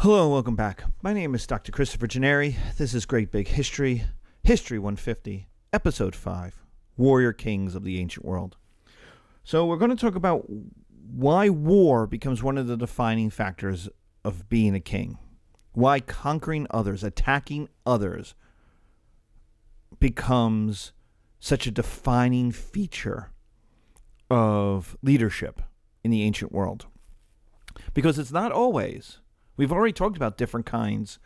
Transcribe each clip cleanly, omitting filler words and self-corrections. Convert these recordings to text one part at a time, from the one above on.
Hello and welcome back. My name is Dr. Christopher Gennari. This is Great Big History, History 150, Episode 5, Warrior Kings of the Ancient World. So we're going to talk about why war becomes one of the defining factors of being a king. Why conquering others, attacking others, becomes such a defining feature of leadership in the ancient world. Because it's not always. We've already talked about different kinds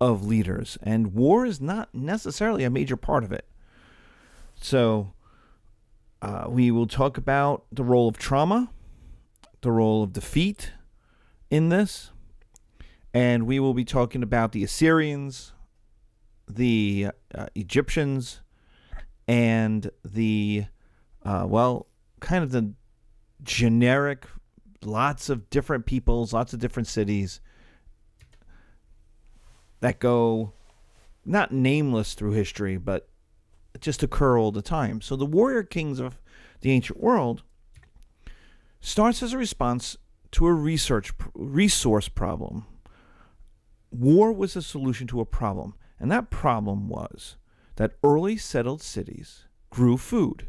of leaders, and war is not necessarily a major part of it. So we will talk about the role of trauma, the role of defeat in this, and we will be talking about the Assyrians, the Egyptians, and the, kind of the generic, lots of different peoples, lots of different cities that go not nameless through history, but just occur all the time. So the warrior kings of the ancient world starts as a response to a resource problem. War was a solution to a problem, and that problem was that early settled cities grew food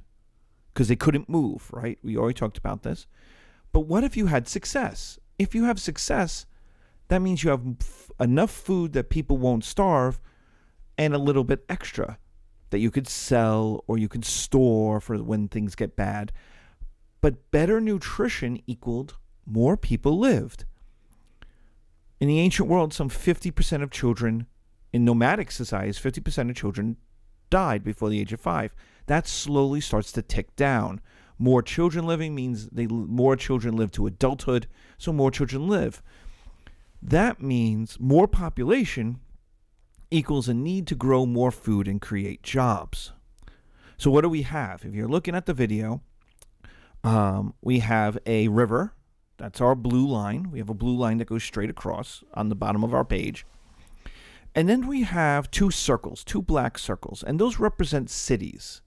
because they couldn't move, right? We already talked about this. But what if you had success? If you have success, that means you have enough food that people won't starve and a little bit extra that you could sell or you could store for when things get bad. But better nutrition equaled more people lived. In the ancient world, some 50% of children in nomadic societies, 50% of children died before the age of 5. That slowly starts to tick down. More children living means more children live to adulthood, so more children live. That means more population equals a need to grow more food and create jobs. So what do we have? If you're looking at the video, we have a river. That's our blue line. We have a blue line that goes straight across on the bottom of our page. And then we have two circles, two black circles, and those represent cities.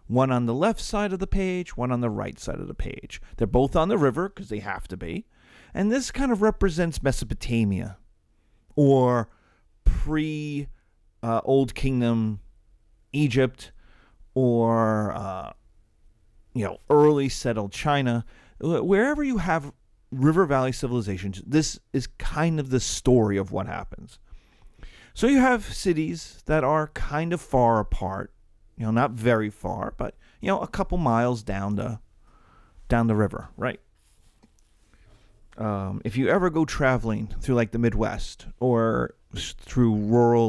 One on the left side of the page, one on the right side of the page. They're both on the river because they have to be. And this kind of represents Mesopotamia or pre-Old Kingdom Egypt or, early settled China. Wherever you have river valley civilizations, this is kind of the story of what happens. So you have cities that are kind of far apart, not very far, but, a couple miles down the river, right? If you ever go traveling through like the Midwest or through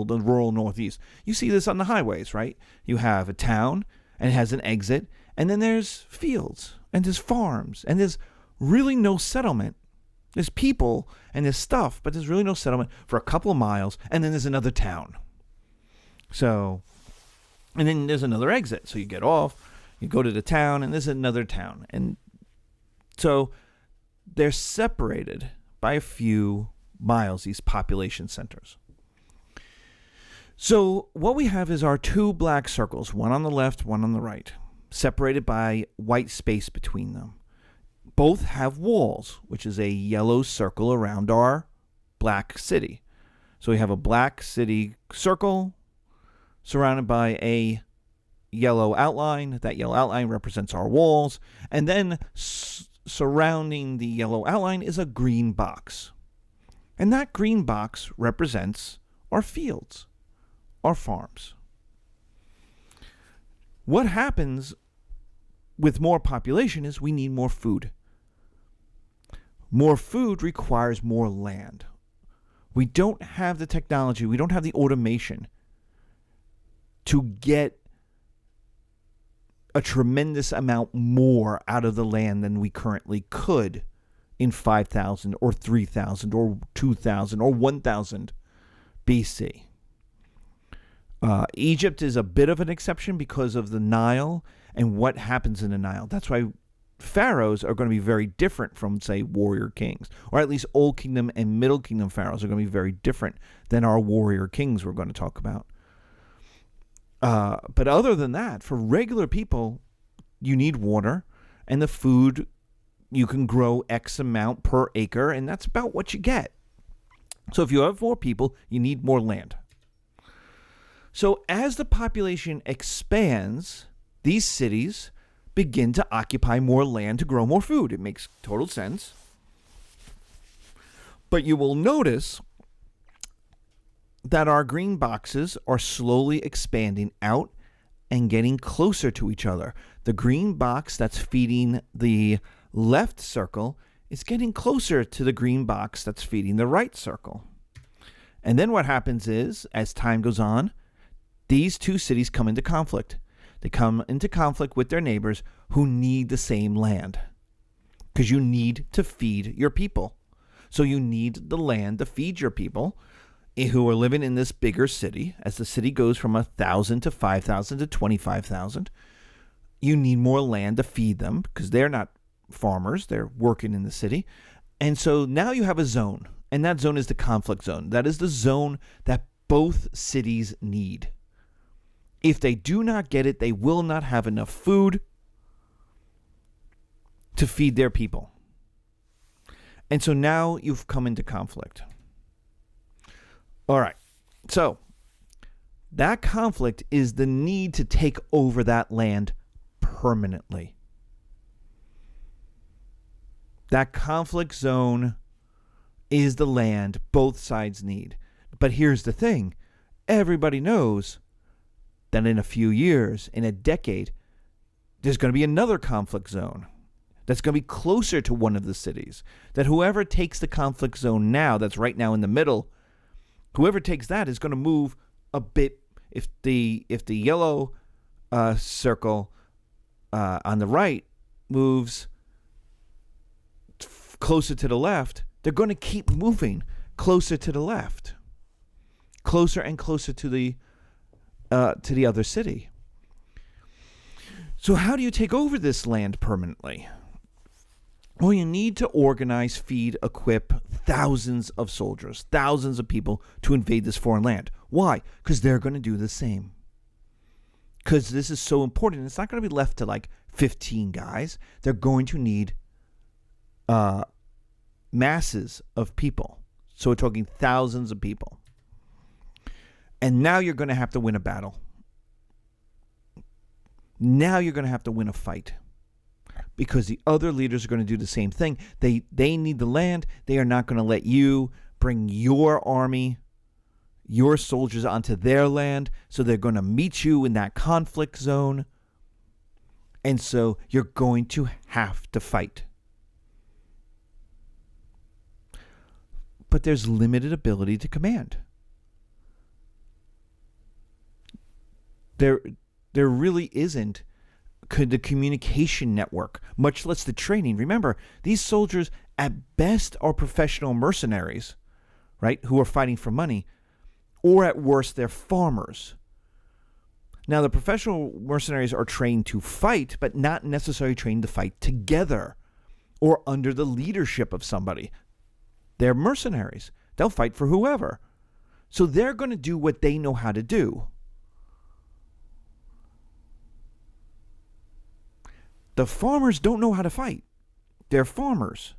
the rural Northeast, you see this on the highways, right? You have a town and it has an exit, and then there's fields and there's farms and there's really no settlement. There's people and there's stuff, but there's really no settlement for a couple of miles, and then there's another town. So, and then there's another exit. So you get off, you go to the town, and there's another town. And so they're separated by a few miles, these population centers. So what we have is our two black circles, one on the left, one on the right, separated by white space between them. Both have walls, which is a yellow circle around our black city. So we have a black city circle surrounded by a yellow outline. That yellow outline represents our walls. And then surrounding the yellow outline is a green box. And that green box represents our fields, our farms. What happens with more population is we need more food. More food requires more land. We don't have the technology, we don't have the automation to get a tremendous amount more out of the land than we currently could in 5,000 or 3,000 or 2,000 or 1,000 BC. Egypt is a bit of an exception because of the Nile and what happens in the Nile. That's why pharaohs are going to be very different from, say, warrior kings, or at least Old Kingdom and Middle Kingdom pharaohs are going to be very different than our warrior kings we're going to talk about. But other than that, for regular people, you need water, and the food, you can grow X amount per acre, and that's about what you get. So if you have more people, you need more land. So as the population expands, these cities begin to occupy more land to grow more food. It makes total sense. But you will notice that our green boxes are slowly expanding out and getting closer to each other. The green box that's feeding the left circle is getting closer to the green box that's feeding the right circle. And then what happens is, as time goes on, these two cities come into conflict. They come into conflict with their neighbors who need the same land, because you need to feed your people. So you need the land to feed your people who are living in this bigger city. As the city goes from 1,000 to 5,000 to 25,000, you need more land to feed them because they're not farmers. They're working in the city. And so now you have a zone, and that zone is the conflict zone. That is the zone that both cities need. If they do not get it, they will not have enough food to feed their people. And so now you've come into conflict. All right. So that conflict is the need to take over that land permanently. That conflict zone is the land both sides need. But here's the thing. Everybody knows that in a few years, in a decade, there's going to be another conflict zone that's going to be closer to one of the cities. That whoever takes the conflict zone now, that's right now in the middle, whoever takes that is going to move a bit. If the yellow circle on the right moves closer to the left, they're going to keep moving closer to the left, closer and closer to the other city. So how do you take over this land permanently? Well, you need to organize, feed, equip thousands of soldiers, thousands of people to invade this foreign land. Why? Because they're going to do the same. Because this is so important. It's not going to be left to like 15 guys. They're going to need masses of people. So we're talking thousands of people. And now you're going to have to win a battle. Now you're going to have to win a fight. Because the other leaders are going to do the same thing. They need the land. They are not going to let you bring your army, your soldiers onto their land. So they're going to meet you in that conflict zone. And so you're going to have to fight. But there's limited ability to command. There really isn't the communication network, much less the training. Remember, these soldiers at best are professional mercenaries, right, who are fighting for money, or at worst, they're farmers. Now, the professional mercenaries are trained to fight, but not necessarily trained to fight together or under the leadership of somebody. They're mercenaries. They'll fight for whoever. So they're going to do what they know how to do. The farmers don't know how to fight. They're farmers.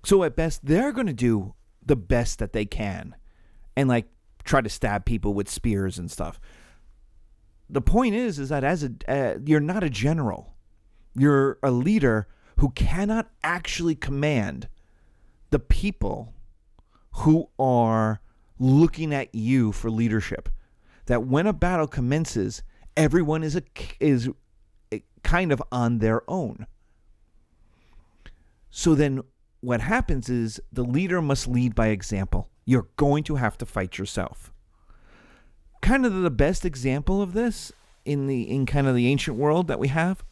So at best, they're going to do the best that they can and like try to stab people with spears and stuff. The point is that you're not a general. You're a leader who cannot actually command the people who are looking at you for leadership. That when a battle commences, everyone is kind of on their own. So then what happens is the leader must lead by example. You're going to have to fight yourself. Kind of the best example of this in kind of the ancient world that we have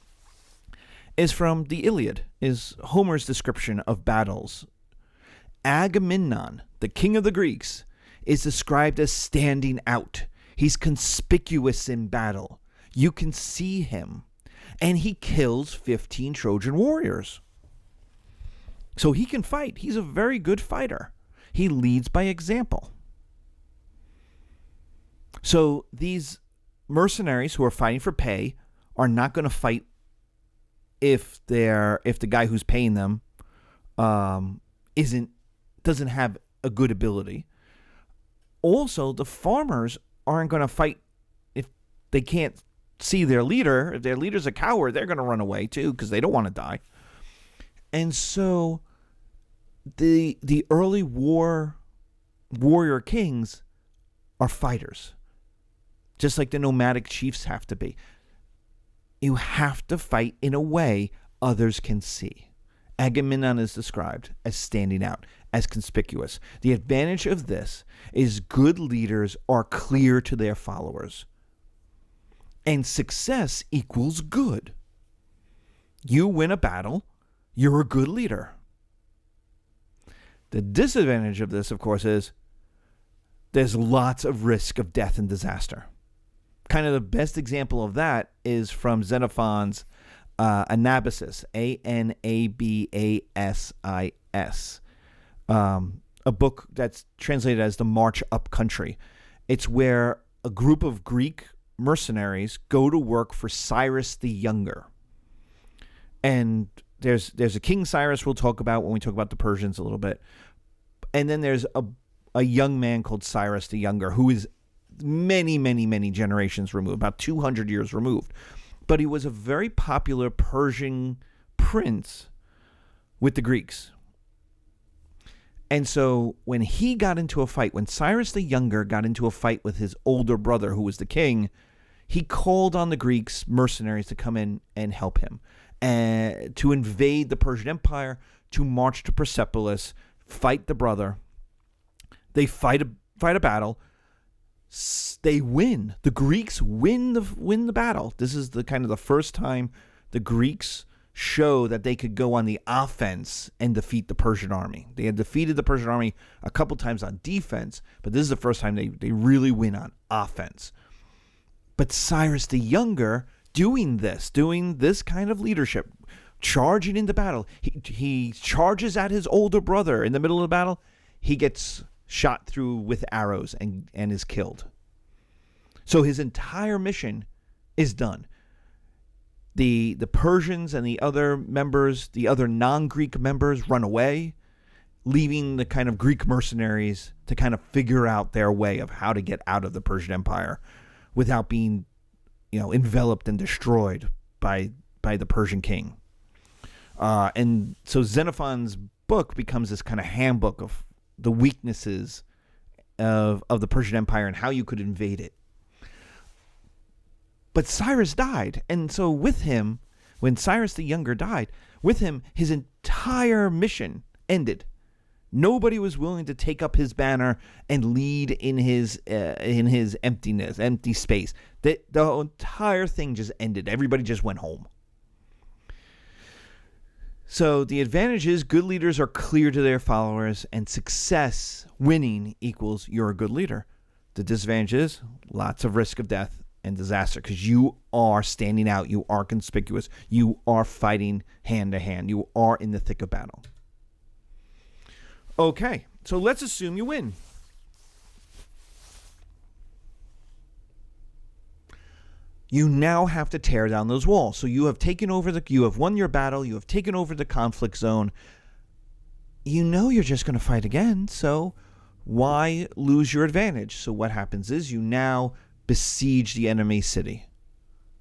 is from the Iliad, is Homer's description of battles. Agamemnon, the king of the Greeks, is described as standing out. He's conspicuous in battle. You can see him. And he kills 15 Trojan warriors. So he can fight. He's a very good fighter. He leads by example. So these mercenaries who are fighting for pay are not going to fight if the guy who's paying them isn't doesn't have a good ability. Also, the farmers aren't going to fight if they can't see their leader. If their leader's a coward, they're going to run away too because they don't want to die. And so the early warrior kings are fighters, just like the nomadic chiefs have to be. You have to fight in a way others can see. Agamemnon is described as standing out, as conspicuous. The advantage of this is good leaders are clear to their followers. And success equals good. You win a battle, you're a good leader. The disadvantage of this, of course, is there's lots of risk of death and disaster. Kind of the best example of that is from Xenophon's Anabasis, Anabasis, a book that's translated as The March Up Country. It's where a group of Greek mercenaries go to work for Cyrus the Younger. And there's a King Cyrus we'll talk about when we talk about the Persians a little bit. And then there's a young man called Cyrus the Younger who is many, many, many generations removed, about 200 years removed. But he was a very popular Persian prince with the Greeks. And so when he got into a fight, when Cyrus the Younger got into a fight with his older brother, who was the king, he called on the Greeks mercenaries to come in and help him, to invade the Persian Empire, to march to Persepolis, fight the brother. They fight a battle. They win. The Greeks win the battle. This is the kind of the first time the Greeks show that they could go on the offense and defeat the Persian army. They had defeated the Persian army a couple times on defense, but this is the first time they really win on offense. But Cyrus the Younger doing this kind of leadership, charging into battle, he charges at his older brother in the middle of the battle. He gets shot through with arrows and is killed. So his entire mission is done. The Persians and the other non-Greek members run away, leaving the kind of Greek mercenaries to kind of figure out their way of how to get out of the Persian Empire without being, enveloped and destroyed by the Persian king. And so Xenophon's book becomes this kind of handbook of the weaknesses of the Persian Empire and how you could invade it. But Cyrus died, and so with him, when Cyrus the Younger died, with him, his entire mission ended. Nobody was willing to take up his banner and lead in his empty space. The entire thing just ended. Everybody just went home. So the advantage is good leaders are clear to their followers, and success, winning, equals you're a good leader. The disadvantage is lots of risk of death and disaster because you are standing out. You are conspicuous. You are fighting hand to hand. You are in the thick of battle. Okay, so let's assume you win. You now have to tear down those walls. So you have won your battle. You have taken over the conflict zone. You're just going to fight again. So why lose your advantage? So what happens is you now besiege the enemy city.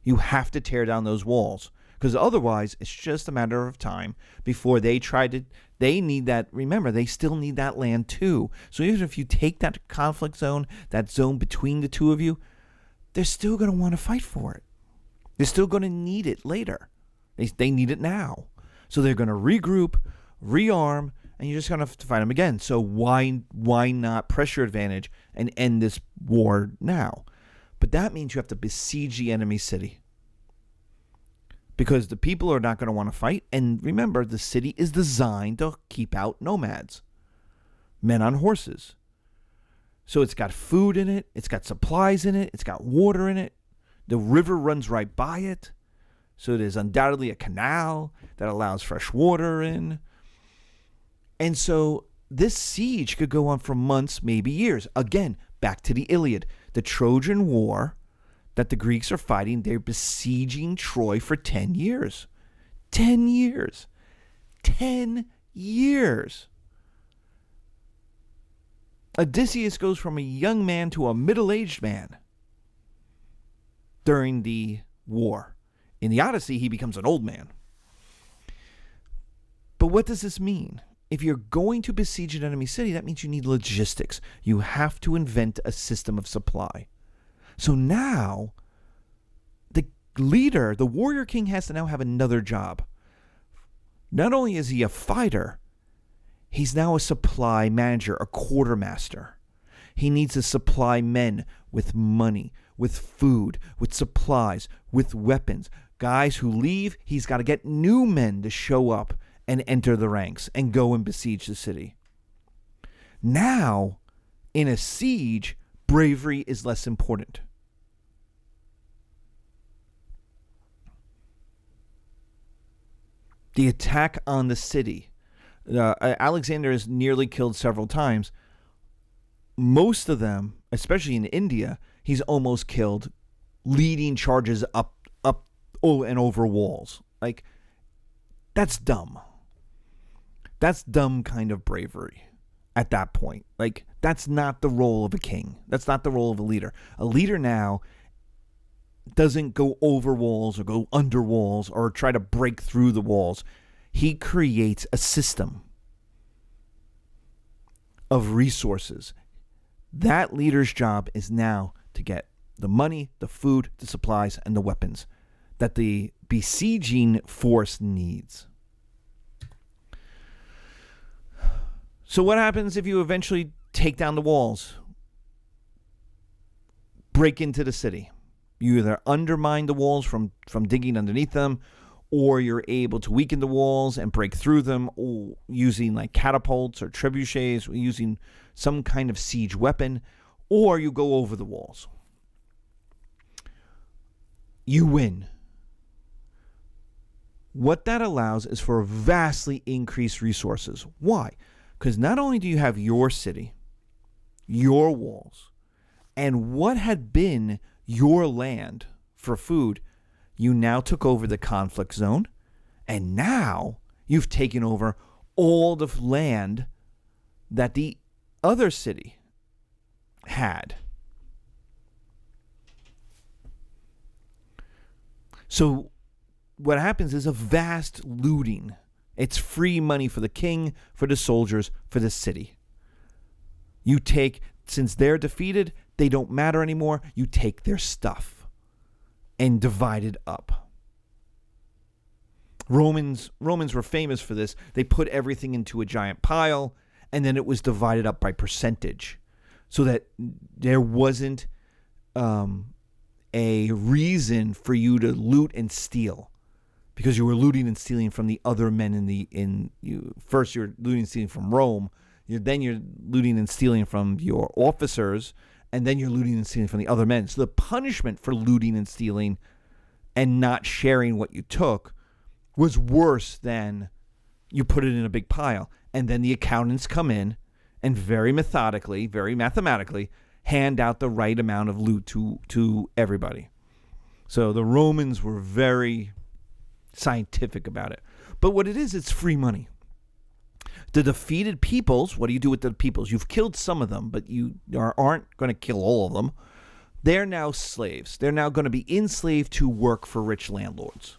You have to tear down those walls because otherwise it's just a matter of time before they need that. Remember, they still need that land too. So even if you take that conflict zone, that zone between the two of you, they're still going to want to fight for it. They're still going to need it later. They need it now. So they're going to regroup, rearm, and you're just going to have to fight them again. So why not press your advantage and end this war now? But that means you have to besiege the enemy city because the people are not going to want to fight. And remember, the city is designed to keep out nomads, men on horses. So it's got food in it. It's got supplies in it. It's got water in it. The river runs right by it. So there's undoubtedly a canal that allows fresh water in. And so this siege could go on for months, maybe years. Again, back to the Iliad. The Trojan War that the Greeks are fighting, they're besieging Troy for 10 years. 10 years. 10 years. Odysseus goes from a young man to a middle-aged man during the war. In the Odyssey, he becomes an old man. But what does this mean? If you're going to besiege an enemy city, that means you need logistics. You have to invent a system of supply. So now, the leader, the warrior king, has to now have another job. Not only is he a fighter, he's now a supply manager, a quartermaster. He needs to supply men with money, with food, with supplies, with weapons. Guys who leave, he's got to get new men to show up and enter the ranks and go and besiege the city. Now, in a siege, bravery is less important. The attack on the city. Alexander is nearly killed several times. Most of them, especially in India, he's almost killed leading charges up and over walls. Like, that's dumb. That's dumb kind of bravery at that point. Like, that's not the role of a king. That's not the role of a leader. A leader now doesn't go over walls or go under walls or try to break through the walls. He creates a system of resources. That leader's job is now to get the money, the food, the supplies, and the weapons that the besieging force needs. So what happens if you eventually take down the walls, break into the city? You either undermine the walls from digging underneath them, or you're able to weaken the walls and break through them using like catapults or trebuchets, using some kind of siege weapon, or you go over the walls. You win. What that allows is for vastly increased resources. Why? Because not only do you have your city, your walls, and what had been your land for food, you now took over the conflict zone, and now you've taken over all the land that the other city had. So what happens is a vast looting. It's free money for the king, for the soldiers, for the city. You take, since they're defeated, they don't matter anymore. You take their stuff and divide it up. Romans were famous for this. They put everything into a giant pile, and then it was divided up by percentage, so that there wasn't a reason for you to loot and steal, because you were looting and stealing from the other men first you're looting and stealing from Rome, then you're looting and stealing from your officers, and then you're looting and stealing from the other men. So the punishment for looting and stealing and not sharing what you took was worse than you put it in a big pile. And then the accountants come in and very methodically, very mathematically, hand out the right amount of loot to everybody. So the Romans were very scientific about it. But what it is, it's free money. The defeated peoples, what do you do with the peoples? You've killed some of them, but you aren't going to kill all of them. They're now slaves. They're now going to be enslaved to work for rich landlords.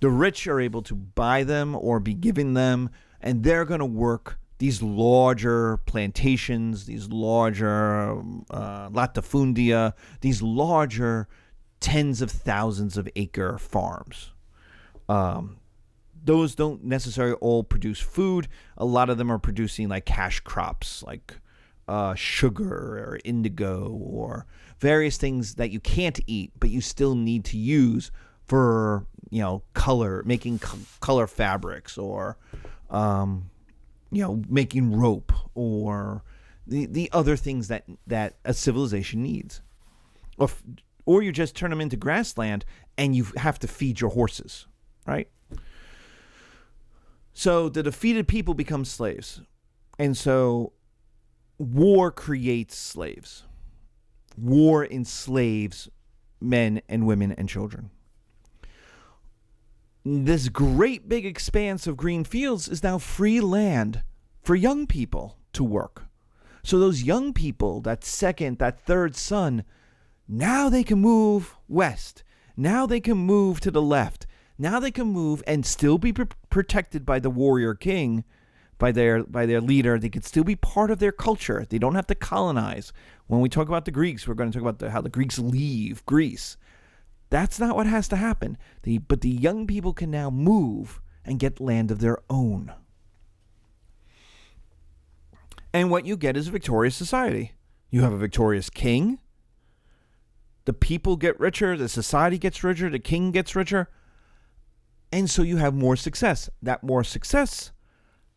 The rich are able to buy them or be given them, and they're going to work these larger plantations, these larger latifundia, these larger tens of thousands of acre farms. Those don't necessarily all produce food. A lot of them are producing like cash crops, like sugar or indigo or various things that you can't eat, but you still need to use for, color, making color fabrics, or, making rope, or the other things that a civilization needs. Or you just turn them into grassland and you have to feed your horses, right? So the defeated people become slaves. And so war creates slaves. War enslaves men and women and children. This great big expanse of green fields is now free land for young people to work. So those young people, that second, that third son, now they can move west. Now they can move to the left. Now they can move and still be protected by the warrior king, by their leader. They could still be part of their culture. They don't have to colonize. When we talk about the Greeks, we're going to talk about how the Greeks leave Greece. That's not what has to happen. But the young people can now move and get land of their own. And what you get is a victorious society. You have a victorious king. The people get richer. The society gets richer. The king gets richer. And so you have more success. That more success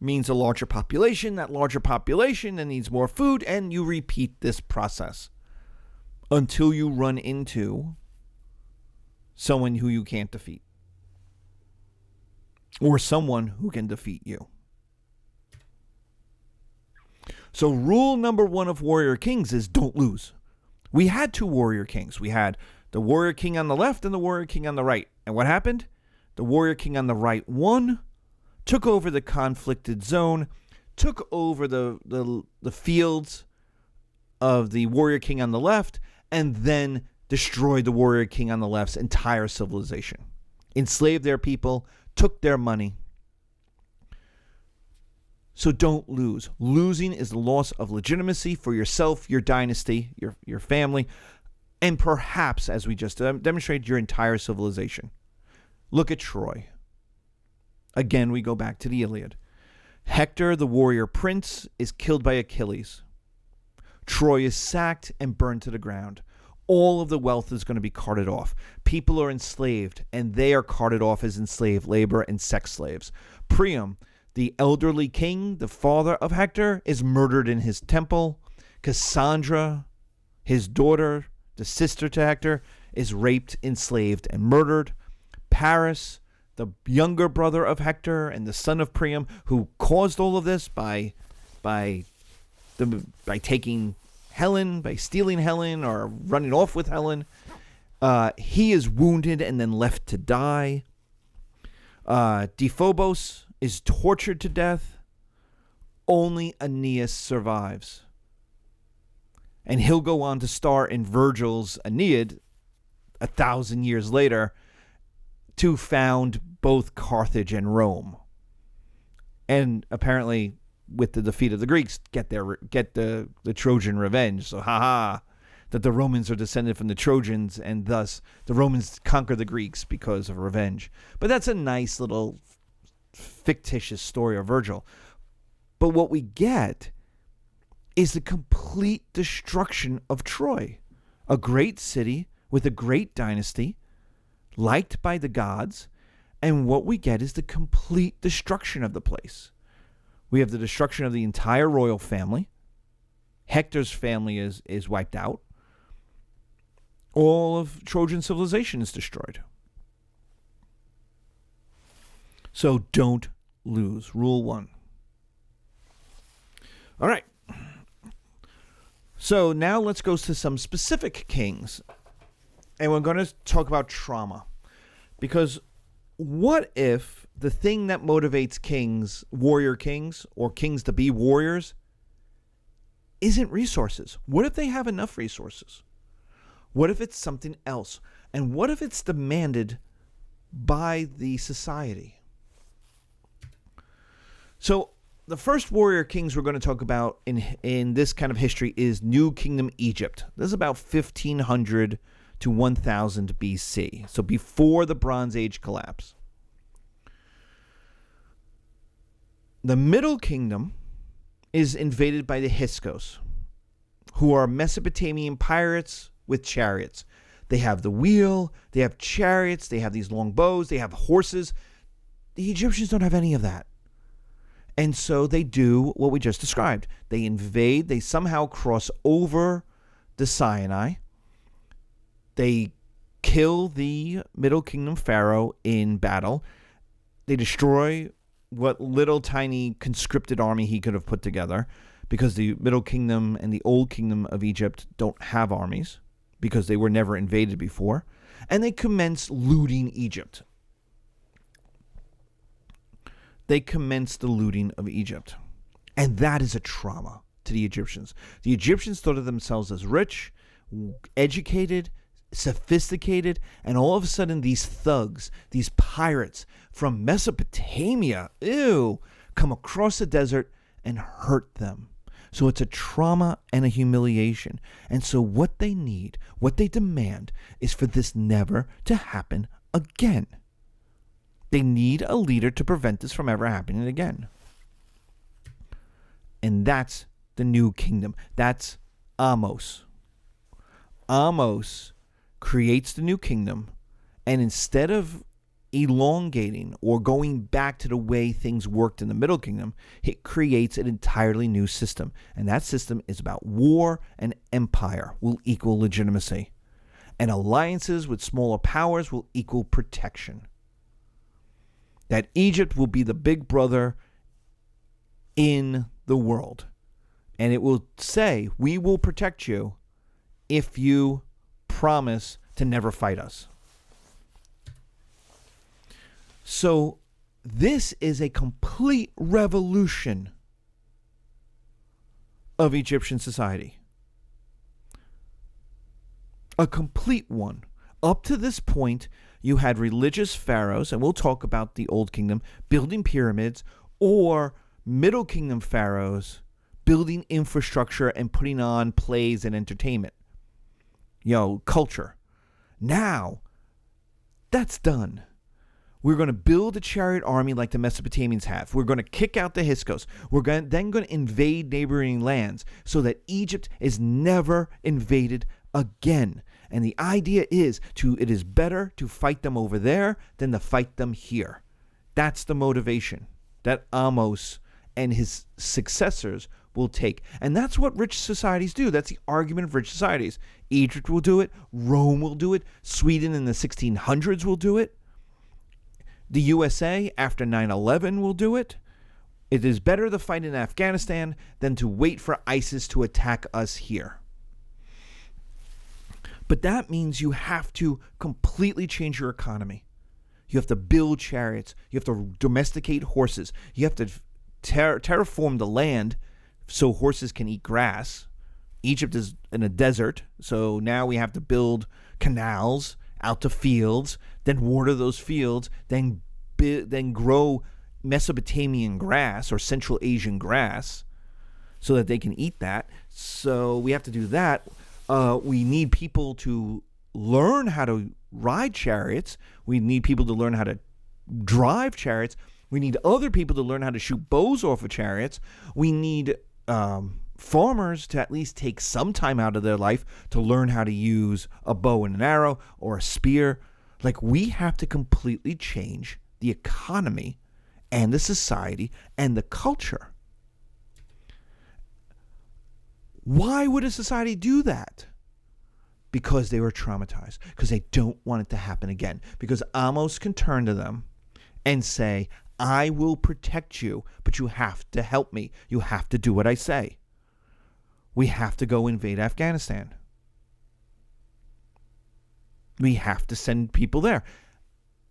means a larger population. That larger population then needs more food. And you repeat this process until you run into someone who you can't defeat. Or someone who can defeat you. So rule number 1 of warrior kings is don't lose. We had 2 warrior kings. We had the warrior king on the left and the warrior king on the right. And what happened? The warrior king on the right won, took over the conflicted zone, took over the fields of the warrior king on the left, and then destroyed the warrior king on the left's entire civilization. Enslaved their people, took their money. So don't lose. Losing is the loss of legitimacy for yourself, your dynasty, your family, and perhaps, as we just demonstrated, your entire civilization. Look at Troy. Again, we go back to the Iliad. Hector, the warrior prince, is killed by Achilles. Troy is sacked and burned to the ground. All of the wealth is going to be carted off. People are enslaved, and they are carted off as enslaved labor and sex slaves. Priam, the elderly king, the father of Hector, is murdered in his temple. Cassandra, his daughter, the sister to Hector, is raped, enslaved, and murdered. Paris, the younger brother of Hector and the son of Priam, who caused all of this by taking Helen, by stealing Helen or running off with Helen, he is wounded and then left to die. Deiphobos is tortured to death. Only Aeneas survives. And he'll go on to star in Virgil's Aeneid 1,000 years later to found both Carthage and Rome. And apparently, with the defeat of the Greeks, get the Trojan revenge. So, that the Romans are descended from the Trojans, and thus the Romans conquer the Greeks because of revenge. But that's a nice little fictitious story of Virgil. But what we get is the complete destruction of Troy, a great city with a great dynasty, liked by the gods, and what we get is the complete destruction of the place. We have the destruction of the entire royal family. Hector's family is wiped out. All of Trojan civilization is destroyed. So don't lose. Rule 1. All right. So now let's go to some specific kings. And we're going to talk about trauma. Because what if the thing that motivates kings, warrior kings, or kings to be warriors, isn't resources? What if they have enough resources? What if it's something else? And what if it's demanded by the society? So the first warrior kings we're going to talk about in this kind of history is New Kingdom Egypt. This is about 1500 to 1000 BC. So before the Bronze Age collapse. The Middle Kingdom is invaded by the Hyksos, who are Mesopotamian pirates with chariots. They have the wheel, they have chariots, they have these long bows, they have horses. The Egyptians don't have any of that. And so they do what we just described. They invade, they somehow cross over the Sinai. They kill the Middle Kingdom pharaoh in battle. They destroy what little tiny conscripted army he could have put together, because the Middle Kingdom and the Old Kingdom of Egypt don't have armies because they were never invaded before. And they commence looting Egypt. They commence the looting of Egypt. And that is a trauma to the Egyptians. The Egyptians thought of themselves as rich, educated, sophisticated, and all of a sudden these thugs, these pirates from Mesopotamia, come across the desert and hurt them. So it's a trauma and a humiliation. And so what they need, what they demand, is for this never to happen again. They need a leader to prevent this from ever happening again. And that's the new kingdom. That's Amos. Amos creates the new kingdom, and instead of elongating or going back to the way things worked in the Middle Kingdom, it creates an entirely new system. And that system is about war and empire will equal legitimacy. And alliances with smaller powers will equal protection. That Egypt will be the big brother in the world. And it will say, we will protect you if you promise to never fight us. So this is a complete revolution of Egyptian society. A complete one. Up to this point, you had religious pharaohs, and we'll talk about the Old Kingdom, building pyramids, or Middle Kingdom pharaohs building infrastructure and putting on plays and entertainment. Culture. Now, that's done. We're going to build a chariot army like the Mesopotamians have. We're going to kick out the Hyksos. We're then going to invade neighboring lands so that Egypt is never invaded again. And the idea is it is better to fight them over there than to fight them here. That's the motivation that Amos and his successors will take. And that's what rich societies do. That's the argument of rich societies. Egypt will do it. Rome will do it. Sweden in the 1600s will do it. The USA after 9/11 will do it. It is better to fight in Afghanistan than to wait for ISIS to attack us here. But that means you have to completely change your economy. You have to build chariots. You have to domesticate horses. You have to terraform the land so horses can eat grass. Egypt is in a desert, so now we have to build canals out to fields, then water those fields, then grow Mesopotamian grass or Central Asian grass so that they can eat that. So we have to do that. We need people to learn how to ride chariots. We need people to learn how to drive chariots. We need other people to learn how to shoot bows off of chariots. We need farmers to at least take some time out of their life to learn how to use a bow and an arrow or a spear. Like, we have to completely change the economy and the society and the culture. Why would a society do that? Because they were traumatized. Because they don't want it to happen again. Because Amos can turn to them and say, I will protect you, but you have to help me. You have to do what I say. We have to go invade Afghanistan. We have to send people there.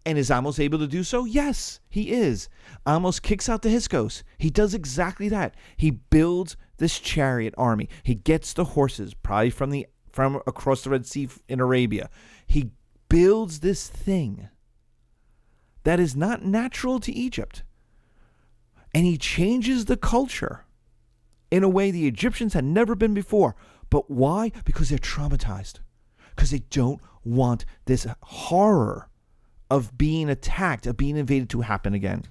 And is Amos able to do so? Yes, he is. Amos kicks out the Hyksos. He does exactly that. He builds this chariot army. He gets the horses, probably from across the Red Sea in Arabia. He builds this thing that is not natural to Egypt. And he changes the culture in a way the Egyptians had never been before. But why? Because they're traumatized. Because they don't want this horror of being attacked, of being invaded to happen again.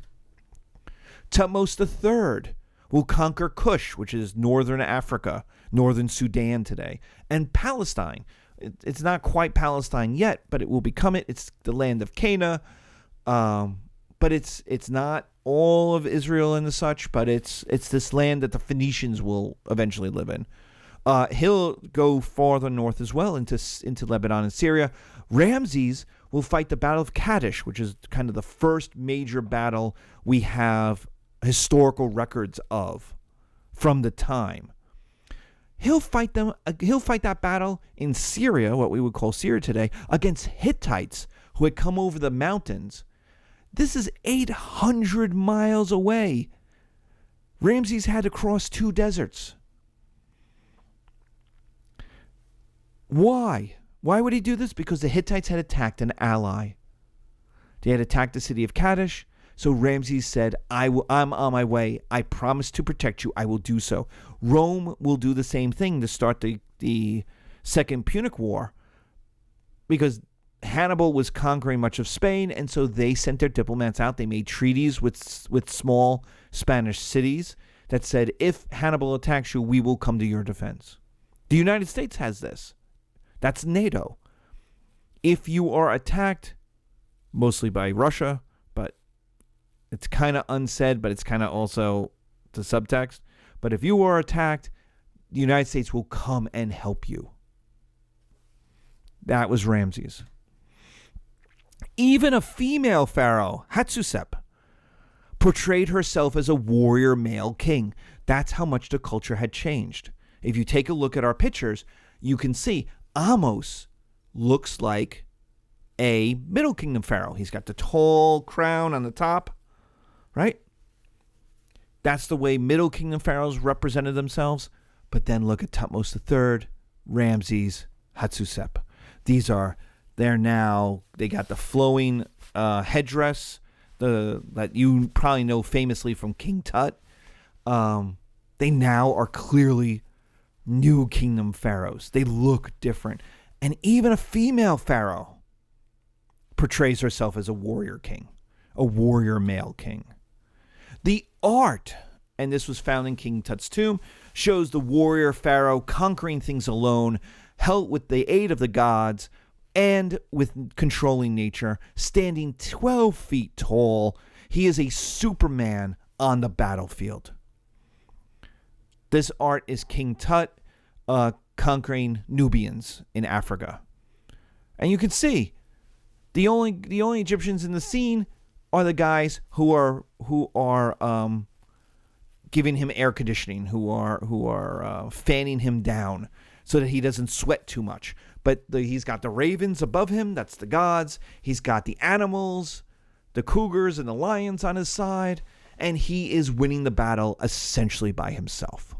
Thutmose III will conquer Kush, which is northern Africa, northern Sudan today, and Palestine. It's not quite Palestine yet, but it will become it. It's the land of Canaan, but it's not all of Israel and the such, but it's this land that the Phoenicians will eventually live in. He'll go farther north as well into Lebanon and Syria. Ramses will fight the Battle of Kadesh, which is kind of the first major battle we have historical records of from the time. He'll fight that battle in Syria, what we would call Syria today, against Hittites who had come over the mountains. This is 800 miles away. Ramses had to cross 2 deserts. Why? Why would he do this? Because the Hittites had attacked an ally. They had attacked the city of Kadesh. So Ramses said, I'm on my way. I promise to protect you. I will do so. Rome will do the same thing to start the Second Punic War, because Hannibal was conquering much of Spain, and so they sent their diplomats out. They made treaties with small Spanish cities that said, if Hannibal attacks you, we will come to your defense. The United States has this. That's NATO. If you are attacked, mostly by Russia, but it's kind of unsaid, but it's kind of also the subtext. But if you are attacked, the United States will come and help you. That was Ramses. Even a female pharaoh, Hatshepsut, portrayed herself as a warrior male king. That's how much the culture had changed. If you take a look at our pictures, you can see Ahmose looks like a Middle Kingdom pharaoh. He's got the tall crown on the top, right? That's the way Middle Kingdom pharaohs represented themselves. But then look at Thutmose III, Ramses, Hatshepsut. They got the flowing headdress that you probably know famously from King Tut. They now are clearly New Kingdom pharaohs. They look different. And even a female pharaoh portrays herself as a warrior king, a warrior male king. The art, and this was found in King Tut's tomb, shows the warrior pharaoh conquering things alone, held with the aid of the gods, and with controlling nature, standing 12 feet tall. He is a Superman on the battlefield. This art is King Tut conquering Nubians in Africa. And you can see the only Egyptians in the scene are the guys who are giving him air conditioning, who are fanning him down so that he doesn't sweat too much. But he's got the ravens above him, that's the gods. He's got the animals, the cougars and the lions on his side, and he is winning the battle essentially by himself.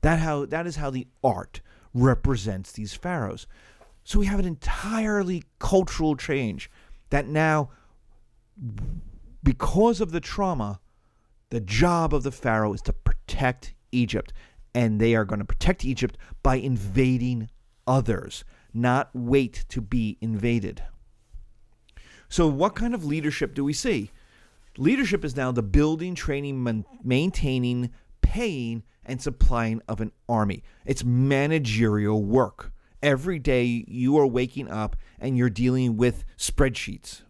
That is how the art represents these pharaohs. So we have an entirely cultural change that now, because of the trauma, the job of the pharaoh is to protect Egypt. And they are going to protect Egypt by invading others, not wait to be invaded. So what kind of leadership do we see? Leadership is now the building, training, maintaining, paying, and supplying of an army. It's managerial work. Every day you are waking up and you're dealing with spreadsheets.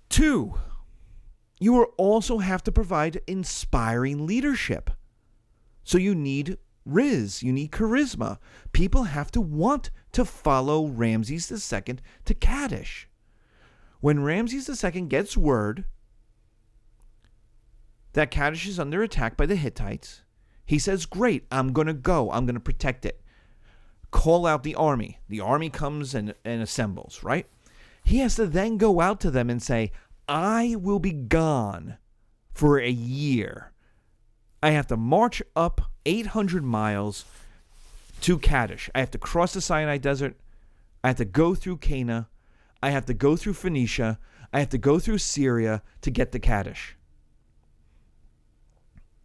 2, you will also have to provide inspiring leadership. So you need riz, you need charisma. People have to want to follow Ramses II to Kadesh. When Ramses II gets word that Kadesh is under attack by the Hittites, he says, great, I'm going to go. I'm going to protect it. Call out the army. The army comes and assembles, right? He has to then go out to them and say, I will be gone for a year. I have to march up 800 miles to Kadesh. I have to cross the Sinai Desert. I have to go through Cana. I have to go through Phoenicia. I have to go through Syria to get to Kadesh.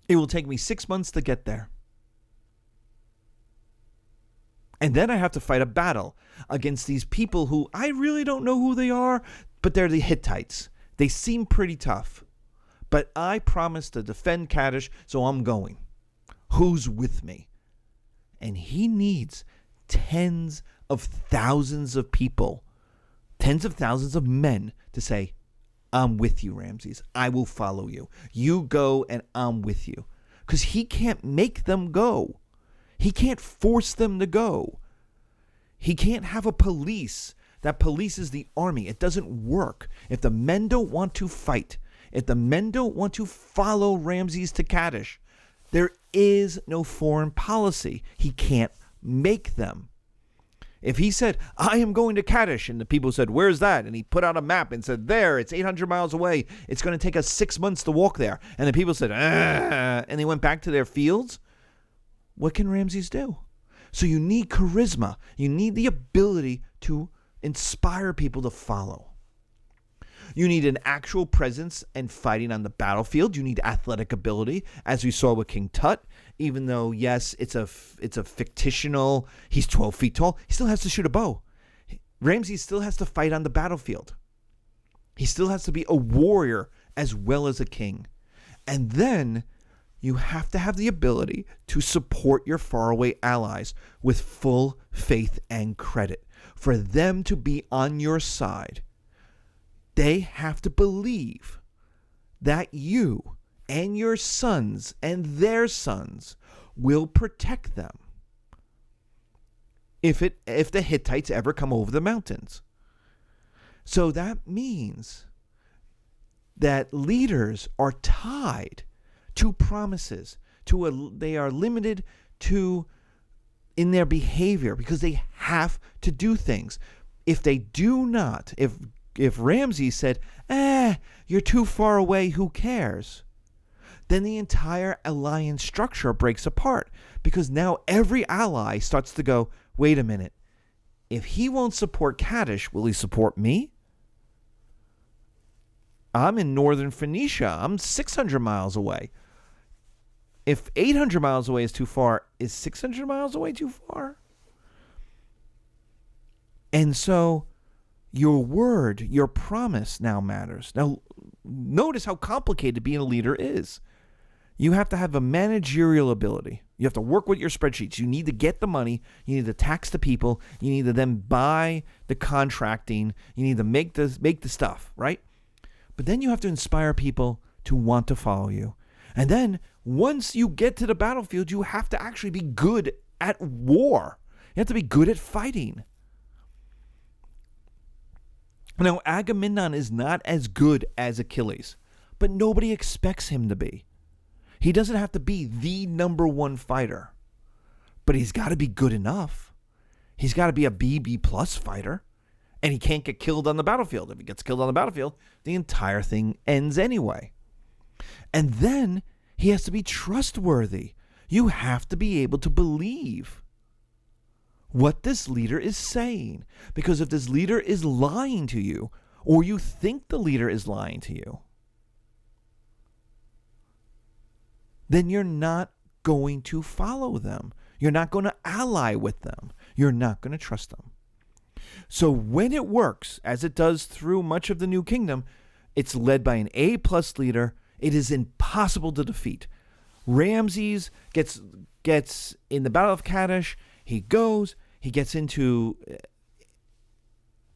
It will take me 6 months to get there. And then I have to fight a battle against these people who I really don't know who they are, but they're the Hittites. They seem pretty tough. But I promised to defend Kadesh, so I'm going. Who's with me? And he needs tens of thousands of people, tens of thousands of men to say, I'm with you, Ramses. I will follow you. You go and I'm with you. Because he can't make them go. He can't force them to go. He can't have a police that polices the army. It doesn't work. If the men don't want to fight, if the men don't want to follow Ramses to Kadesh, there is no foreign policy. He can't make them. If he said, I am going to Kadesh, and the people said, where's that? And he put out a map and said, there, it's 800 miles away. It's going to take us 6 months to walk there. And the people said, and they went back to their fields. What can Ramses do? So you need charisma. You need the ability to inspire people to follow. You need an actual presence and fighting on the battlefield. You need athletic ability, as we saw with King Tut. Even though, yes, it's a fictional, he's 12 feet tall, he still has to shoot a bow. Ramses still has to fight on the battlefield. He still has to be a warrior as well as a king. And then you have to have the ability to support your faraway allies with full faith and credit. For them to be on your side, they have to believe that you and your sons and their sons will protect them if the Hittites ever come over the mountains. So that means that leaders are tied to promises. They are limited to in their behavior because they have to do things. If they do not, if Ramses said, you're too far away, who cares? Then the entire alliance structure breaks apart because now every ally starts to go, wait a minute, if he won't support Kadesh, will he support me? I'm in northern Phoenicia. I'm 600 miles away. If 800 miles away is too far, is 600 miles away too far? And so your word, your promise now matters. Now, notice how complicated being a leader is. You have to have a managerial ability. You have to work with your spreadsheets. You need to get the money. You need to tax the people. You need to then buy the contracting. You need to make the stuff, right? But then you have to inspire people to want to follow you. And then once you get to the battlefield, you have to actually be good at war. You have to be good at fighting. Now, Agamemnon is not as good as Achilles, but nobody expects him to be. He doesn't have to be the number one fighter, but he's got to be good enough. He's got to be a B plus fighter, and he can't get killed on the battlefield. If he gets killed on the battlefield, the entire thing ends anyway. And then he has to be trustworthy. You have to be able to believe what this leader is saying. Because if this leader is lying to you, or you think the leader is lying to you, then you're not going to follow them. You're not going to ally with them. You're not going to trust them. So when it works, as it does through much of the New Kingdom, it's led by an A-plus leader. It is impossible to defeat. Ramses gets in the Battle of Kadesh. He gets into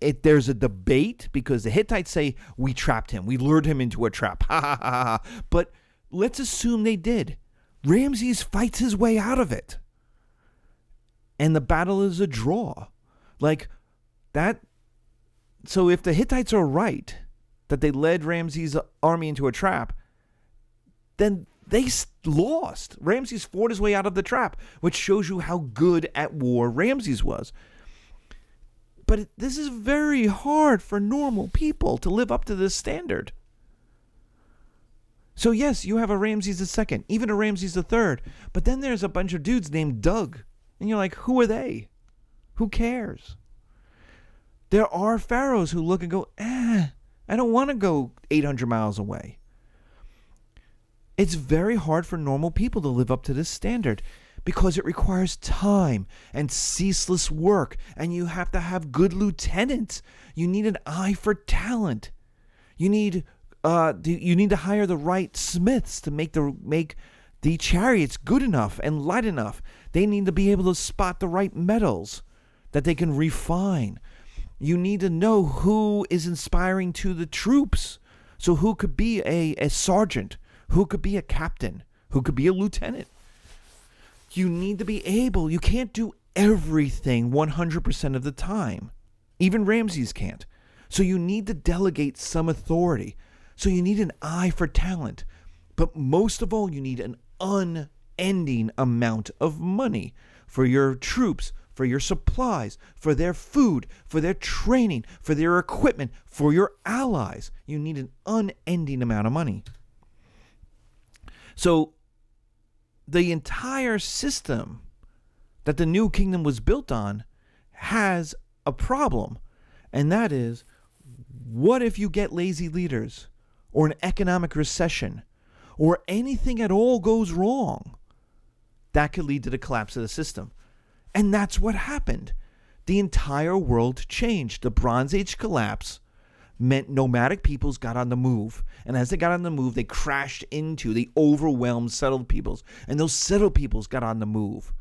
it. There's a debate because the Hittites say, we trapped him. We lured him into a trap. Ha, ha, ha, ha. But let's assume they did. Ramses fights his way out of it. And the battle is a draw. Like that. So if the Hittites are right, that they led Ramses' army into a trap, then they lost. Ramses fought his way out of the trap, which shows you how good at war Ramses was. But this is very hard for normal people to live up to this standard. So yes, you have a Ramses II, even a Ramses III, but then there's a bunch of dudes named Doug, and you're like, who are they? Who cares? There are pharaohs who look and go, I don't want to go 800 miles away. It's very hard for normal people to live up to this standard because it requires time and ceaseless work, and you have to have good lieutenants. You need an eye for talent. You need to hire the right smiths to make the chariots good enough and light enough. They need to be able to spot the right metals that they can refine. You need to know who is inspiring to the troops. So who could be a sergeant? Who could be a captain? Who could be a lieutenant? You need to be able. You can't do everything 100% of the time. Even Ramses can't. So you need to delegate some authority. So you need an eye for talent. But most of all, you need an unending amount of money for your troops, for your supplies, for their food, for their training, for their equipment, for your allies. You need an unending amount of money. So the entire system that the new kingdom was built on has a problem. And that is, what if you get lazy leaders or an economic recession or anything at all goes wrong? That could lead to the collapse of the system. And that's what happened. The entire world changed. The Bronze Age collapse meant nomadic peoples got on the move. And as they got on the move, they crashed into the overwhelmed settled peoples. And those settled peoples got on the move.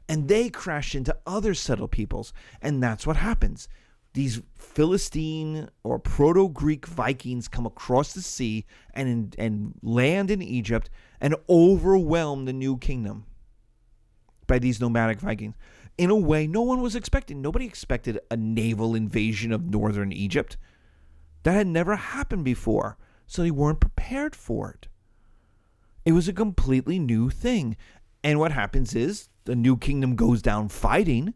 And they crashed into other settled peoples. And that's what happens. These Philistine or Proto-Greek Vikings come across the sea and land in Egypt and overwhelm the new kingdom by these nomadic Vikings in a way no one was expecting. Nobody expected a naval invasion of northern Egypt. That had never happened before, so they weren't prepared for it. It was a completely new thing. And what happens is the new kingdom goes down fighting,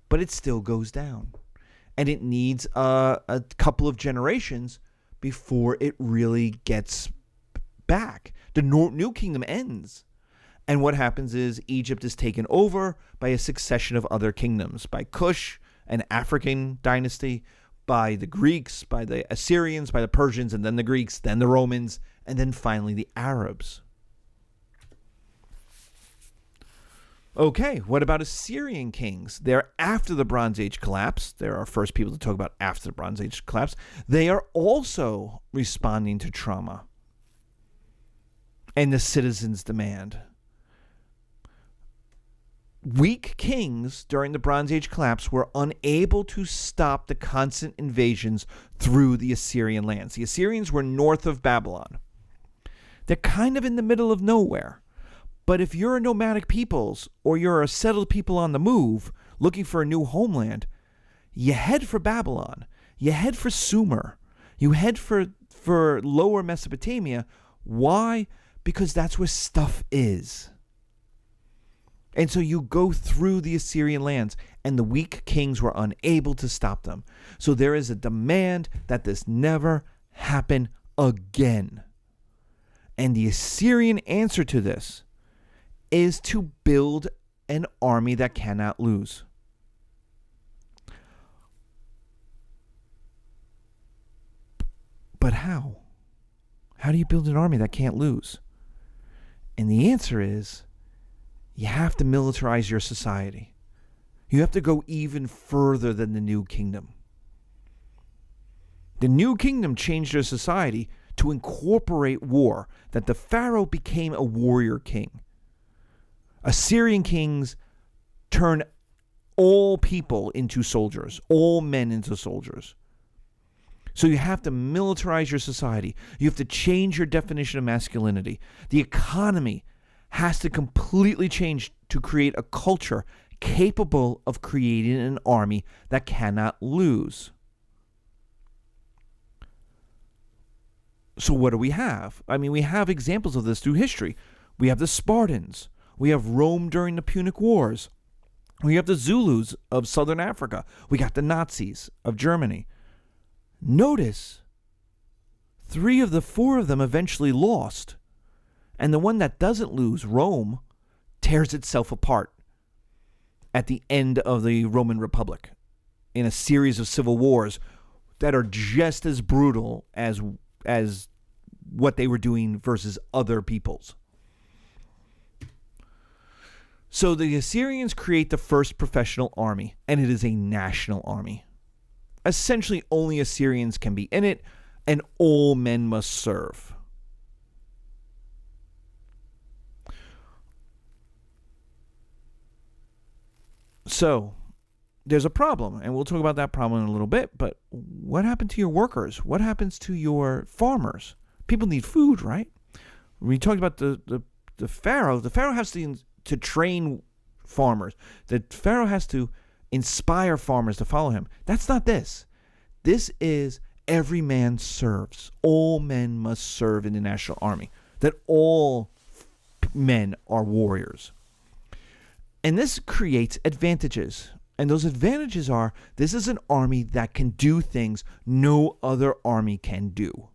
but it still goes down. And it needs a couple of generations before it really gets back. The new kingdom ends. And what happens is Egypt is taken over by a succession of other kingdoms, by Cush, an African dynasty, by the Greeks, by the Assyrians, by the Persians, and then the Greeks, then the Romans, and then finally the Arabs. Okay, what about Assyrian kings? They're after the Bronze Age collapse. They're our first people to talk about after the Bronze Age collapse. They are also responding to trauma and the citizens' demand. Weak kings during the Bronze Age collapse were unable to stop the constant invasions through the Assyrian lands. The Assyrians were north of Babylon. They're kind of in the middle of nowhere. But if you're a nomadic peoples or you're a settled people on the move looking for a new homeland, you head for Babylon. You head for Sumer. You head for lower Mesopotamia. Why? Because that's where stuff is. And so you go through the Assyrian lands, and the weak kings were unable to stop them. So there is a demand that this never happen again. And the Assyrian answer to this is to build an army that cannot lose. But how? How do you build an army that can't lose? And the answer is, you have to militarize your society. You have to go even further than the new kingdom. The new kingdom changed their society to incorporate war, that the pharaoh became a warrior king. Assyrian kings turn all people into soldiers, all men into soldiers. So you have to militarize your society. You have to change your definition of masculinity. The economy has to completely change to create a culture capable of creating an army that cannot lose. So what do we have? I mean, we have examples of this through history. We have the Spartans. We have Rome during the Punic Wars. We have the Zulus of southern Africa. We got the Nazis of Germany. Notice, 3 of the 4 of them eventually lost. And the one that doesn't lose, Rome, tears itself apart at the end of the Roman Republic in a series of civil wars that are just as brutal as what they were doing versus other peoples. So the Assyrians create the first professional army, and it is a national army. Essentially, only Assyrians can be in it, and all men must serve. So, there's a problem, and we'll talk about that problem in a little bit, but what happened to your workers? What happens to your farmers? People need food, right? We talked about the pharaoh. The pharaoh has to train farmers. The pharaoh has to inspire farmers to follow him. That's not this. This is every man serves. All men must serve in the national army. That all men are warriors. And this creates advantages. And those advantages are, this is an army that can do things no other army can do.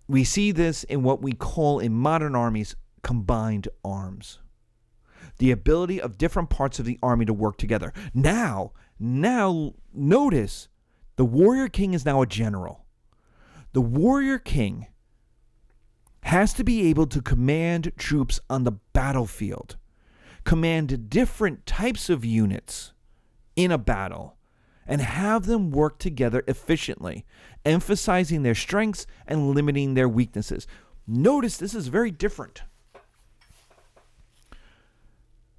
We see this in what we call in modern armies combined arms. The ability of different parts of the army to work together. Now notice the warrior king is now a general. The warrior king has to be able to command troops on the battlefield, command different types of units in a battle, and have them work together efficiently, emphasizing their strengths and limiting their weaknesses. Notice this is very different,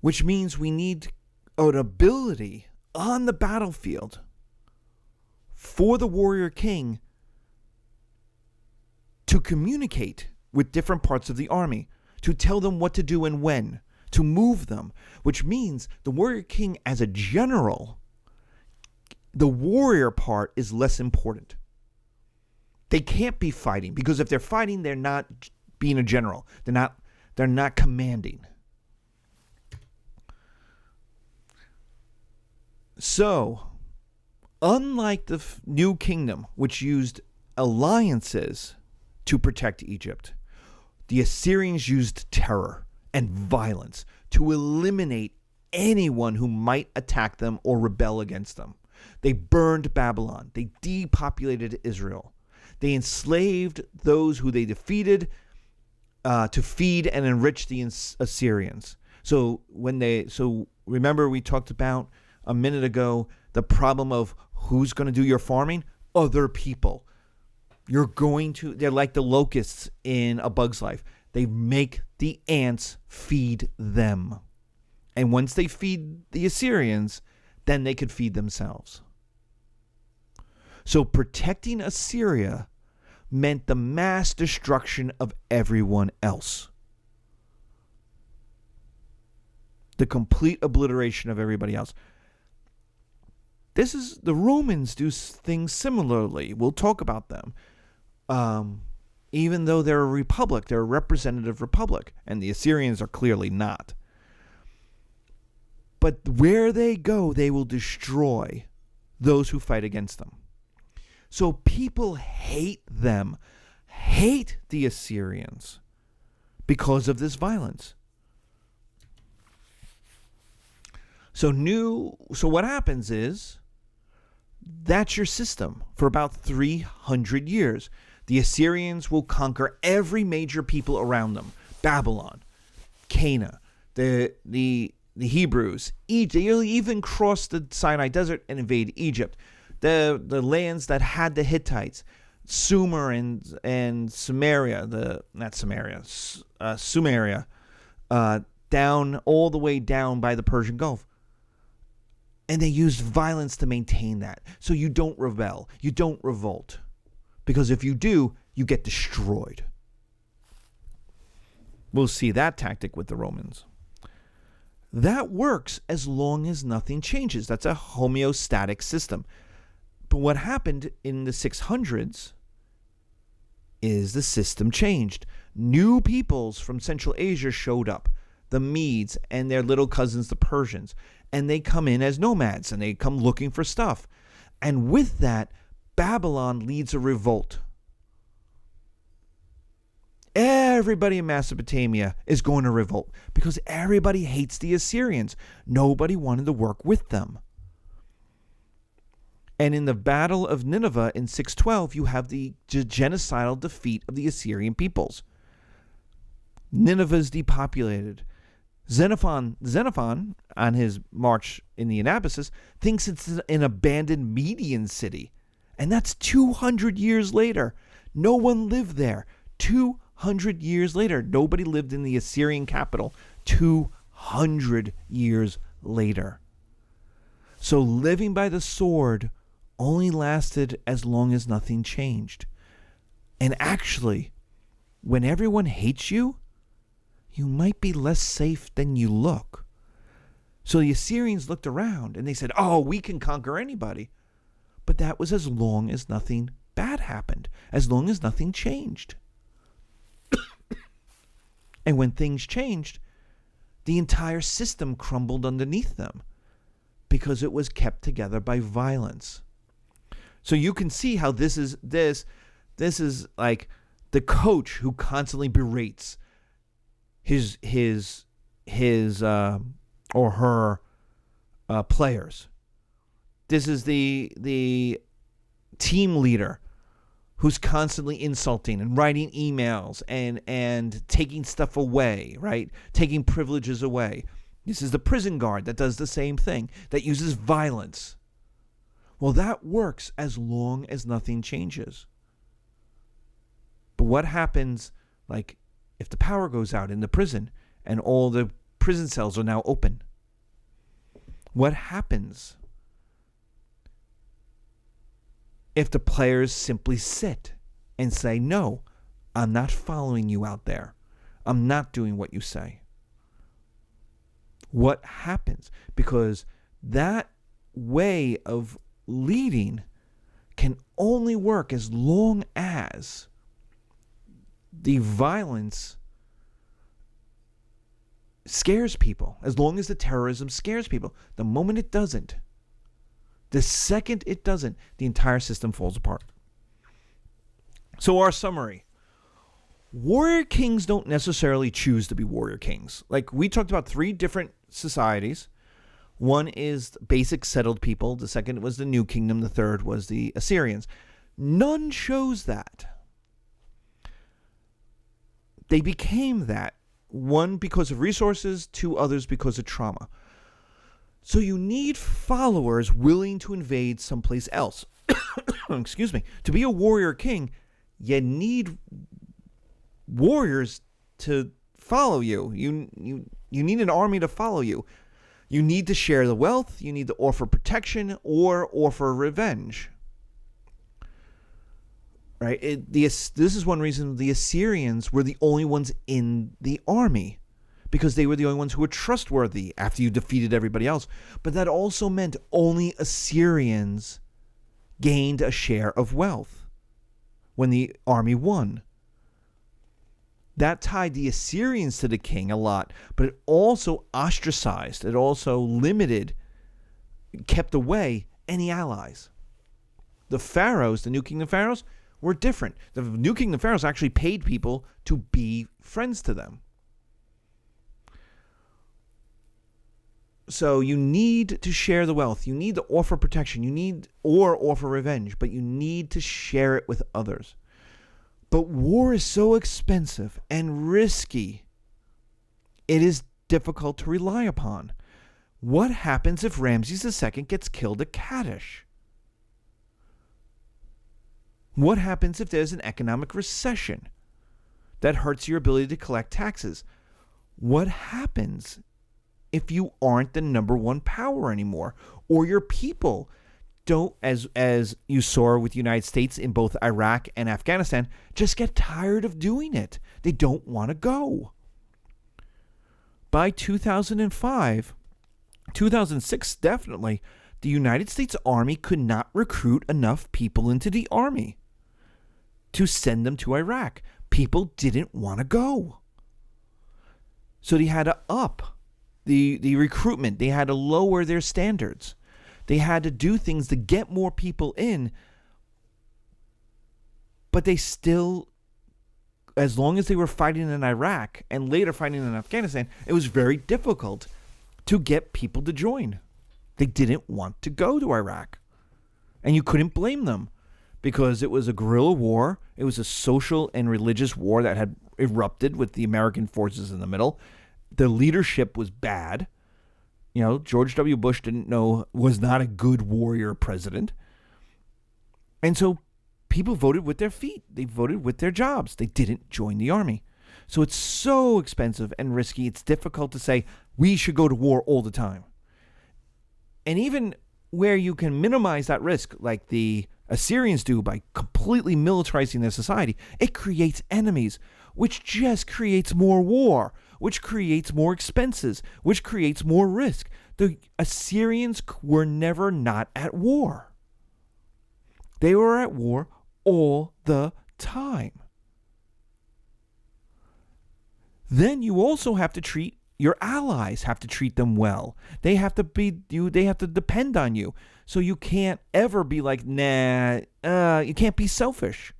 which means we need an ability on the battlefield for the warrior king to communicate with different parts of the army, to tell them what to do and when, to move them, which means the warrior king as a general, the warrior part is less important. They can't be fighting, because if they're fighting, they're not being a general. They're not commanding. So, unlike the New Kingdom, which used alliances to protect Egypt, the Assyrians used terror and violence to eliminate anyone who might attack them or rebel against them. They burned Babylon. They depopulated Israel. They enslaved those who they defeated to feed and enrich the Assyrians. So remember we talked about a minute ago the problem of who's going to do your farming? Other people. They're like the locusts in A Bug's Life. They make the ants feed them. And once they feed the Assyrians, then they could feed themselves. So protecting Assyria meant the mass destruction of everyone else. The complete obliteration of everybody else. The Romans do things similarly. We'll talk about them. Even though they're a republic, they're a representative republic, and the Assyrians are clearly not. But where they go, they will destroy those who fight against them. So people hate them, hate the Assyrians because of this violence. So what happens is, that's your system for about 300 years. The Assyrians will conquer every major people around them. Babylon, Canaan, the Hebrews, Egypt. They'll even cross the Sinai Desert and invade Egypt. The lands that had the Hittites, Sumer and Sumeria, Sumeria, down all the way down by the Persian Gulf. And they used violence to maintain that. So you don't rebel. You don't revolt. Because if you do, you get destroyed. We'll see that tactic with the Romans. That works as long as nothing changes. That's a homeostatic system. But what happened in the 600s is the system changed. New peoples from Central Asia showed up. The Medes and their little cousins, the Persians. And they come in as nomads, and they come looking for stuff. And with that, Babylon leads a revolt. Everybody in Mesopotamia is going to revolt because everybody hates the Assyrians. Nobody wanted to work with them. And in the Battle of Nineveh in 612, you have the genocidal defeat of the Assyrian peoples. Nineveh is depopulated. Xenophon, on his march in the Anabasis, thinks it's an abandoned Median city. And that's 200 years later. No one lived there. 200 years later. Nobody lived in the Assyrian capital 200 years later. So living by the sword only lasted as long as nothing changed. And actually, when everyone hates you, you might be less safe than you look. So the Assyrians looked around and they said, oh, we can conquer anybody. But that was as long as nothing bad happened, as long as nothing changed. And when things changed, the entire system crumbled underneath them because it was kept together by violence. So you can see how this is like the coach who constantly berates. his or her players. This is the team leader who's constantly insulting and writing emails and taking stuff away, right? Taking privileges away. This is the prison guard that does the same thing, that uses violence. Well, that works as long as nothing changes. But what happens, like, if the power goes out in the prison and all the prison cells are now open? What happens if the players simply sit and say, no, I'm not following you out there. I'm not doing what you say? What happens? Because that way of leading can only work as long as the violence scares people, as long as the terrorism scares people. The moment it doesn't, the second it doesn't, the entire system falls apart. So our summary. Warrior kings don't necessarily choose to be warrior kings. Like, we talked about 3 different societies. One is basic settled people. The second was the New Kingdom. The third was the Assyrians. None chose that. They became that. One because of resources, 2 others because of trauma. So you need followers willing to invade someplace else. Excuse me. To be a warrior king, you need warriors to follow you. You need an army to follow you. You need to share the wealth. You need to offer protection or offer revenge. Right? This is one reason the Assyrians were the only ones in the army, because they were the only ones who were trustworthy after you defeated everybody else. But that also meant only Assyrians gained a share of wealth when the army won. That tied the Assyrians to the king a lot, but it also ostracized, it also limited, kept away any allies. The pharaohs, the New Kingdom pharaohs, were different. The New Kingdom pharaohs actually paid people to be friends to them. So you need to share the wealth. You need to offer protection. You need or offer revenge, but you need to share it with others. But war is so expensive and risky, it is difficult to rely upon. What happens if Ramses II gets killed at Kadesh? What happens if there's an economic recession that hurts your ability to collect taxes? What happens if you aren't the number one power anymore, or your people don't, as you saw with the United States in both Iraq and Afghanistan, just get tired of doing it? They don't want to go. By 2005, 2006 definitely, the United States Army could not recruit enough people into the army to send them to Iraq. People didn't want to go. So they had to up the recruitment. They had to lower their standards. They had to do things to get more people in, but they still, as long as they were fighting in Iraq and later fighting in Afghanistan, it was very difficult to get people to join. They didn't want to go to Iraq. And you couldn't blame them, because it was a guerrilla war. It was a social and religious war that had erupted with the American forces in the middle. The leadership was bad. You know, George W. Bush was not a good warrior president. And so people voted with their feet. They voted with their jobs. They didn't join the army. So it's so expensive and risky. It's difficult to say we should go to war all the time. And even where you can minimize that risk, like the Assyrians do by completely militarizing their society, it creates enemies, which just creates more war, which creates more expenses, which creates more risk. The Assyrians were never not at war. They were at war all the time. Then you also have to treat your allies, have to treat them well. They have to depend on you. So you can't ever be like, you can't be selfish.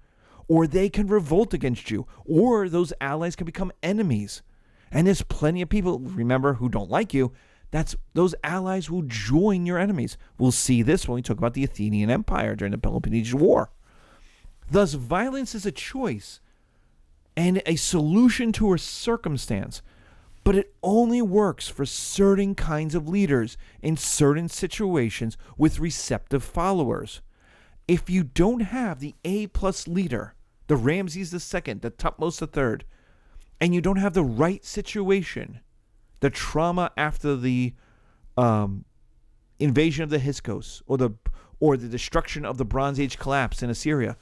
Or they can revolt against you. Or those allies can become enemies. And there's plenty of people, remember, who don't like you. Those allies will join your enemies. We'll see this when we talk about the Athenian Empire during the Peloponnesian War. Thus, violence is a choice and a solution to a circumstance, but it only works for certain kinds of leaders in certain situations with receptive followers. If you don't have the A+ leader, the Ramses II, the Thutmose III, and you don't have the right situation, the trauma after the invasion of the Hyksos or the destruction of the Bronze Age collapse in Assyria,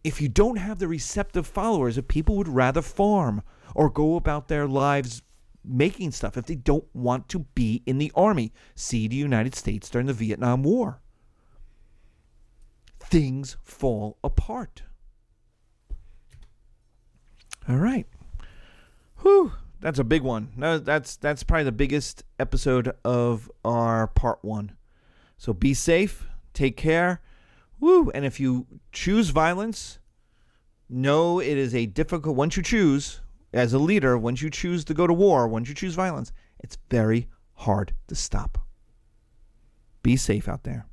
if you don't have the receptive followers, if people would rather farm or go about their lives making stuff, if they don't want to be in the army, see the United States during the Vietnam War, things fall apart. All right. Whew. That's a big one. No, that's probably the biggest episode of our part 1. So be safe. Take care. Woo. And if you choose violence, know it is a difficult, once you choose, as a leader, once you choose to go to war, once you choose violence, it's very hard to stop. Be safe out there.